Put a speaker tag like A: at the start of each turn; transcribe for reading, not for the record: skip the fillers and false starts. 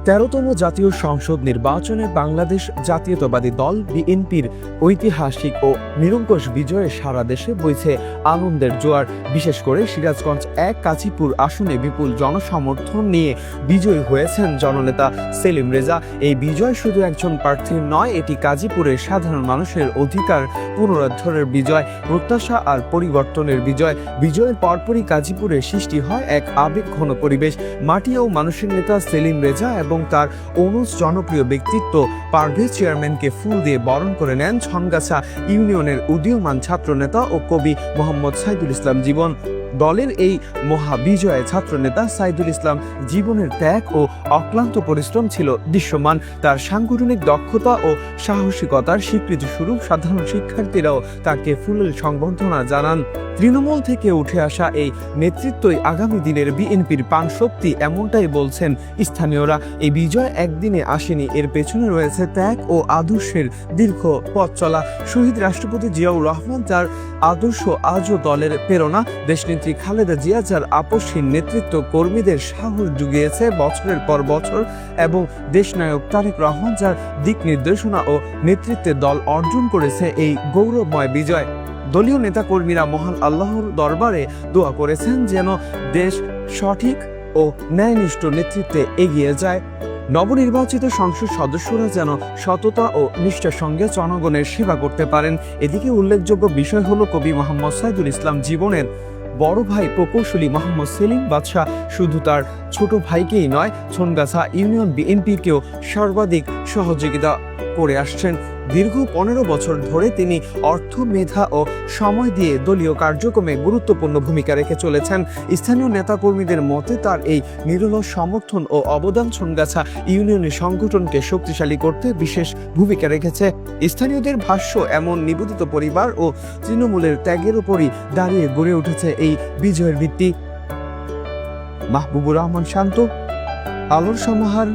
A: 13তম জাতীয় সংসদ নির্বাচনে বাংলাদেশ জাতীয়তাবাদী দল বিএনপির ঐতিহাসিক ও নিরঙ্কুশ বিজয়ে সারা দেশে বইছে আনন্দের জোয়ার। বিশেষ করে সিরাজগঞ্জ 1 কাজীপুর আসনে বিপুল জনসমর্থন নিয়ে বিজয়ী হয়েছেন জননেতা সেলিম রেজা। এই বিজয় শুধু একজন প্রার্থীর নয়, এটি গাজীপুরের সাধারণ মানুষের অধিকার পুনরুদ্ধারের বিজয়, প্রত্যাশা আর পরিবর্তনের বিজয়। বিজয়ের পরপরই গাজীপুরে সৃষ্টি হয় এক আবেগঘন পরিবেশ। মাটি ও মানুষের নেতা সেলিম রেজা এবং তার অনুজ জনপ্রিয় ব্যক্তিত্ব পারভেজ চেয়ারম্যানকে ফুল দিয়ে বরণ করে নেন ছনগাছা ইউনিয়নের উদীয়মান ছাত্রনেতা ও কবি মোহাম্মদ সাইদুল ইসলাম জীবন। দলের এই মহাবিজয়ে ছাত্রনেতা সাইদুল ইসলাম জীবনের ত্যাগ ও অক্লান্ত পরিশ্রম ছিল দৃশ্যমান। তার সাংগঠনিক দক্ষতা ও সাহসিকতার স্বীকৃতি স্বরূপ সাধারণ শিক্ষার্থীরাও তাকে ফুলেল সংবর্ধনা জানান। তৃণমূল থেকে উঠে আসা এই নেতৃত্বই আগামী দিনের বিএনপির প্রাণশক্তি, এমনটাই বলছেন স্থানীয়রা। এই বিজয় একদিনে আসেনি, এর পেছনে রয়েছে ত্যাগ ও আদর্শের দীর্ঘ পথ চলা। শহীদ রাষ্ট্রপতি জিয়াউর রহমান, যার আদর্শ আজও দলের প্রেরণা, দেশনেত্রী খালেদা জিয়া, যার আপসহীন নেতৃত্ব কর্মীদের সাহস জুগিয়েছে বছরের পর বছর, এবং দেশনায়ক তারেক রহমান, যার দিক নির্দেশনা ও নেতৃত্বে দল অর্জন করেছে এই গৌরবময় বিজয়। দলীয় নেতাকর্মীরা মহান আল্লাহর দরবারে দোয়া করেছেন যেন দেশ সঠিক ও ন্যায়নিষ্ঠ নেতৃত্বে এগিয়ে যায়। নবনির্বাচিত সংসদ সদস্যরা যেন সততা ও নিষ্ঠার সঙ্গে জনগণের সেবা করতে পারেন। এদিকে উল্লেখযোগ্য বিষয় হলো কবি মোহাম্মদ সাইদুল ইসলাম জীবনের বড় ভাই প্রকৌশলী মোহাম্মদ সেলিম বাদশাহ শুধু তার ছোট ভাইকেই নয়, ছনগাছা ইউনিয়ন বিএনপিকেও সর্বাধিক সহযোগিতা করে আসছেন। দীর্ঘ 15 বছর ধরে তিনি অর্থ, মেধা ও সময় দিয়ে দলীয় কার্যক্রমে গুরুত্বপূর্ণ ভূমিকা রেখে চলেছেন। স্থানীয় নেতাকর্মীদের মতে তার এই নিরলস সমর্থন ও অবদান ছনগাছা ইউনিয়নের সংগঠনকে শক্তিশালী করতে বিশেষ ভূমিকা রেখেছে। স্থানীয়দের ভাষ্য, এমন নিবেদিত পরিবার ও তৃণমূলের ত্যাগের উপরই দাঁড়িয়ে গড়ে উঠেছে এই বিজয়ের ভিত্তি। মাহবুবুর রহমান শান্ত, আলোর সমাহার,